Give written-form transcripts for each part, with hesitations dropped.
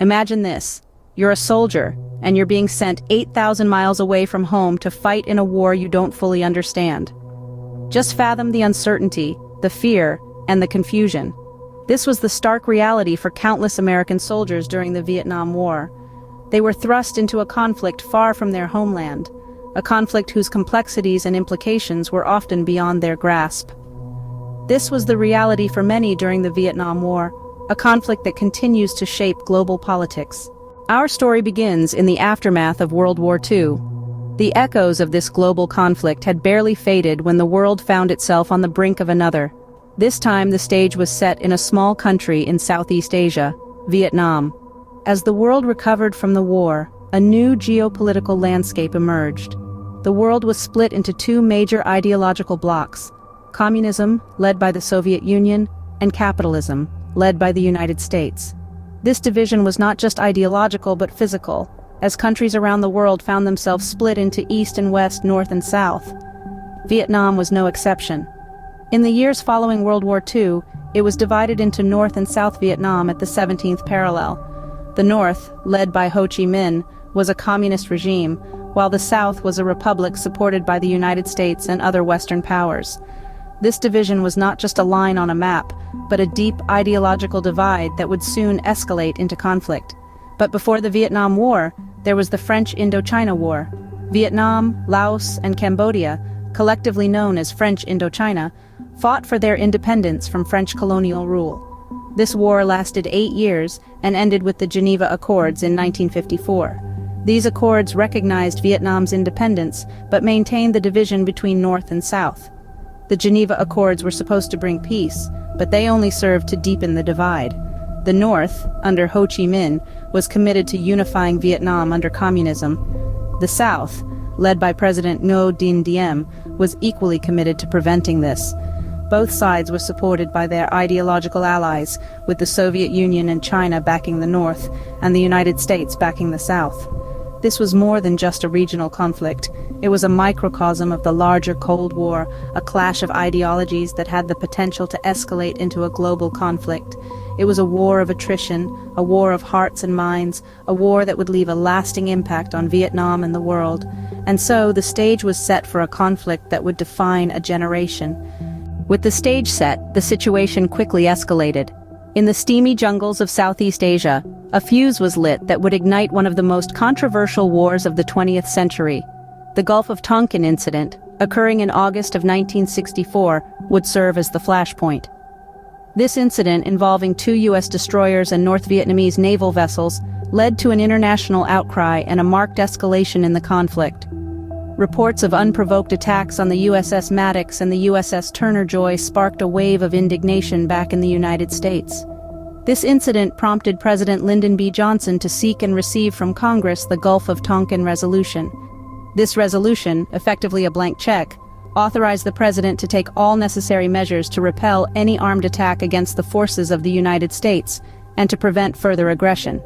Imagine this. You're a soldier, and you're being sent 8,000 miles away from home to fight in a war you don't fully understand. Just fathom the uncertainty, the fear, and the confusion. This was the stark reality for countless American soldiers during the Vietnam War. They were thrust into a conflict far from their homeland, a conflict whose complexities and implications were often beyond their grasp. This was the reality for many during the Vietnam War, a conflict that continues to shape global politics. Our story begins in the aftermath of World War II. The echoes of this global conflict had barely faded when the world found itself on the brink of another. This time the stage was set in a small country in Southeast Asia, Vietnam. As the world recovered from the war, a new geopolitical landscape emerged. The world was split into two major ideological blocs: communism, led by the Soviet Union, and capitalism, led by the United States. This division was not just ideological but physical, as countries around the world found themselves split into East and West, North and South. Vietnam was no exception. In the years following World War II, it was divided into North and South Vietnam at the 17th parallel. The North, led by Ho Chi Minh, was a communist regime, while the South was a republic supported by the United States and other Western powers. This division was not just a line on a map, but a deep ideological divide that would soon escalate into conflict. But before the Vietnam War, there was the French Indochina War. Vietnam, Laos, and Cambodia, collectively known as French Indochina, fought for their independence from French colonial rule. This war lasted 8 years and ended with the Geneva Accords in 1954. These accords recognized Vietnam's independence but maintained the division between North and South. The Geneva Accords were supposed to bring peace, but they only served to deepen the divide. The North, under Ho Chi Minh, was committed to unifying Vietnam under communism. The South, led by President Ngo Dinh Diem, was equally committed to preventing this. Both sides were supported by their ideological allies, with the Soviet Union and China backing the North, and the United States backing the South. This was more than just a regional conflict. It was a microcosm of the larger Cold War, a clash of ideologies that had the potential to escalate into a global conflict. It was a war of attrition, a war of hearts and minds, a war that would leave a lasting impact on Vietnam and the world. And so the stage was set for a conflict that would define a generation. With the stage set, the situation quickly escalated. In the steamy jungles of Southeast Asia, a fuse was lit that would ignite one of the most controversial wars of the 20th century. The Gulf of Tonkin incident, occurring in August of 1964, would serve as the flashpoint. This incident, involving 2 U.S. destroyers and North Vietnamese naval vessels, led to an international outcry and a marked escalation in the conflict. Reports of unprovoked attacks on the USS Maddox and the USS Turner Joy sparked a wave of indignation back in the United States. This incident prompted President Lyndon B. Johnson to seek and receive from Congress the Gulf of Tonkin Resolution. This resolution, effectively a blank check, authorized the president to take all necessary measures to repel any armed attack against the forces of the United States and to prevent further aggression.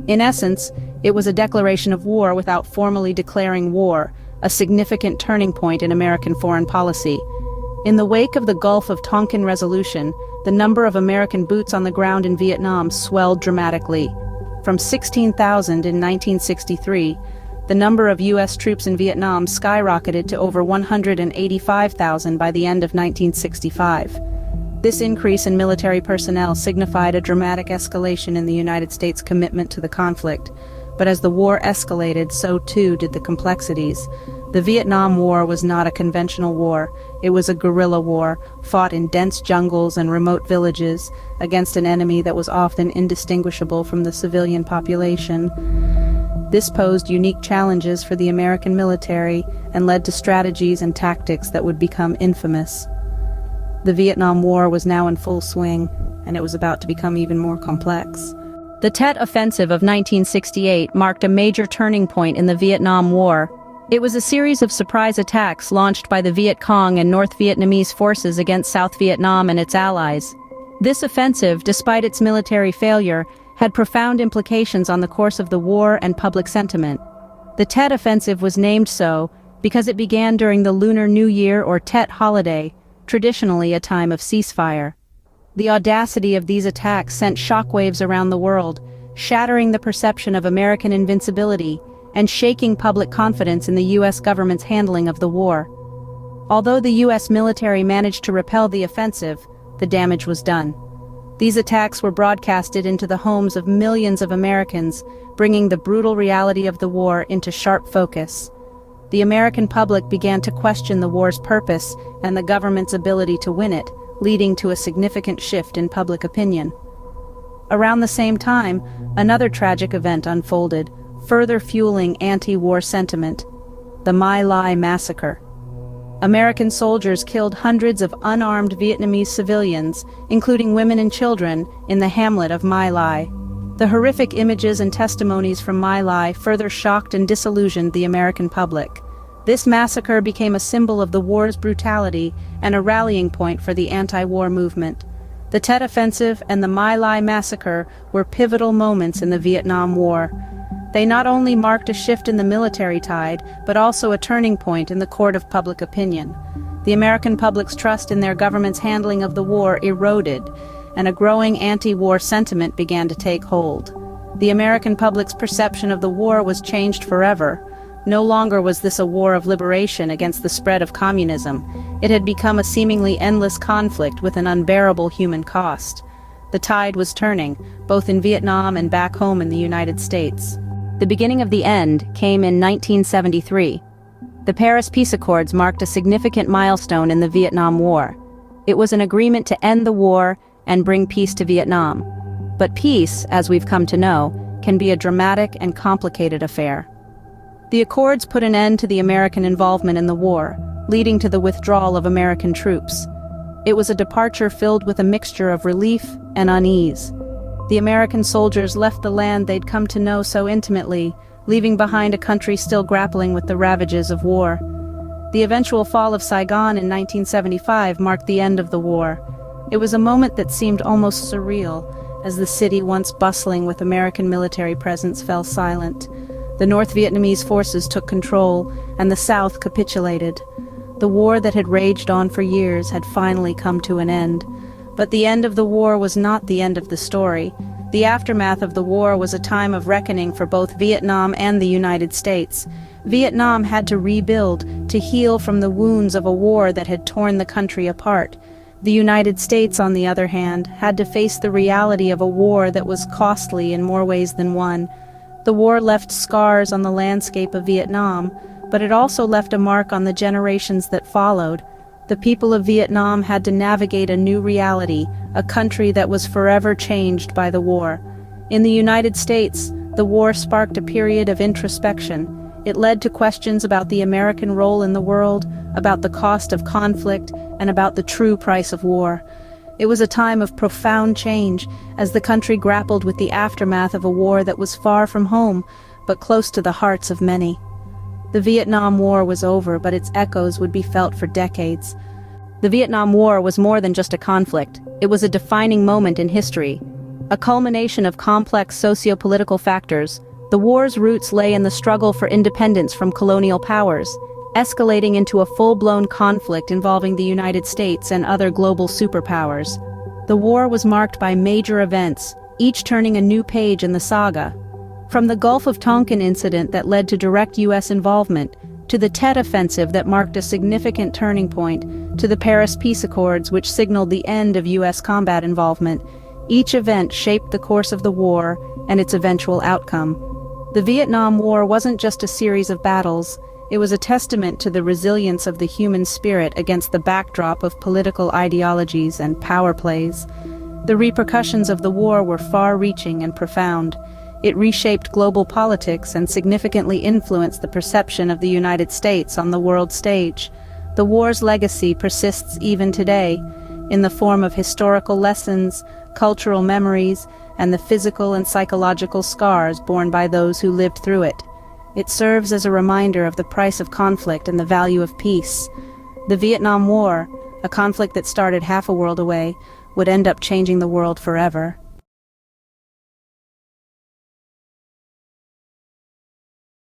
In essence, it was a declaration of war without formally declaring war, a significant turning point in American foreign policy. In the wake of the Gulf of Tonkin Resolution, the number of American boots on the ground in Vietnam swelled dramatically. From 16,000 in 1963, the number of U.S. troops in Vietnam skyrocketed to over 185,000 by the end of 1965. This increase in military personnel signified a dramatic escalation in the United States' commitment to the conflict. But as the war escalated, so too did the complexities. The Vietnam War was not a conventional war. It was a guerrilla war, fought in dense jungles and remote villages, against an enemy that was often indistinguishable from the civilian population. This posed unique challenges for the American military and led to strategies and tactics that would become infamous. The Vietnam War was now in full swing, and it was about to become even more complex. The Tet Offensive of 1968 marked a major turning point in the Vietnam War. It was a series of surprise attacks launched by the Viet Cong and North Vietnamese forces against South Vietnam and its allies. This offensive, despite its military failure, had profound implications on the course of the war and public sentiment. The Tet Offensive was named so because it began during the Lunar New Year or Tet holiday, traditionally a time of ceasefire. The audacity of these attacks sent shockwaves around the world, shattering the perception of American invincibility and shaking public confidence in the U.S. government's handling of the war. Although the U.S. military managed to repel the offensive, the damage was done. These attacks were broadcasted into the homes of millions of Americans, bringing the brutal reality of the war into sharp focus. The American public began to question the war's purpose and the government's ability to win it, leading to a significant shift in public opinion. Around the same time, another tragic event unfolded, further fueling anti-war sentiment: the My Lai massacre. American soldiers killed hundreds of unarmed Vietnamese civilians, including women and children, in the hamlet of My Lai. The horrific images and testimonies from My Lai further shocked and disillusioned the American public. This massacre became a symbol of the war's brutality and a rallying point for the anti-war movement. The Tet Offensive and the My Lai massacre were pivotal moments in the Vietnam War. They not only marked a shift in the military tide, but also a turning point in the court of public opinion. The American public's trust in their government's handling of the war eroded, and a growing anti-war sentiment began to take hold. The American public's perception of the war was changed forever. No longer was this a war of liberation against the spread of communism. It had become a seemingly endless conflict with an unbearable human cost. The tide was turning, both in Vietnam and back home in the United States. The beginning of the end came in 1973. The Paris Peace Accords marked a significant milestone in the Vietnam War. It was an agreement to end the war and bring peace to Vietnam. But peace, as we've come to know, can be a dramatic and complicated affair. The Accords put an end to the American involvement in the war, leading to the withdrawal of American troops. It was a departure filled with a mixture of relief and unease. The American soldiers left the land they'd come to know so intimately, leaving behind a country still grappling with the ravages of war. The eventual fall of Saigon in 1975 marked the end of the war. It was a moment that seemed almost surreal, as the city, once bustling with American military presence, fell silent. The North Vietnamese forces took control, and the South capitulated. The war that had raged on for years had finally come to an end. But the end of the war was not the end of the story. The aftermath of the war was a time of reckoning for both Vietnam and the United States. Vietnam had to rebuild, to heal from the wounds of a war that had torn the country apart. The United States, on the other hand, had to face the reality of a war that was costly in more ways than one. The war left scars on the landscape of Vietnam, but it also left a mark on the generations that followed. The people of Vietnam had to navigate a new reality, a country that was forever changed by the war. In the United States, the war sparked a period of introspection. It led to questions about the American role in the world, about the cost of conflict, and about the true price of war. It was a time of profound change, as the country grappled with the aftermath of a war that was far from home, but close to the hearts of many. The Vietnam War was over, but its echoes would be felt for decades. The Vietnam War was more than just a conflict. It was a defining moment in history, a culmination of complex socio-political factors. The war's roots lay in the struggle for independence from colonial powers, escalating into a full-blown conflict involving the United States and other global superpowers. The war was marked by major events, each turning a new page in the saga. From the Gulf of Tonkin incident that led to direct U.S. involvement, to the Tet Offensive that marked a significant turning point, to the Paris Peace Accords which signaled the end of U.S. combat involvement, each event shaped the course of the war and its eventual outcome. The Vietnam War wasn't just a series of battles. It was a testament to the resilience of the human spirit against the backdrop of political ideologies and power plays. The repercussions of the war were far-reaching and profound. It reshaped global politics and significantly influenced the perception of the United States on the world stage. The war's legacy persists even today, in the form of historical lessons, cultural memories, and the physical and psychological scars borne by those who lived through it. It serves as a reminder of the price of conflict and the value of peace. The Vietnam War, a conflict that started half a world away, would end up changing the world forever.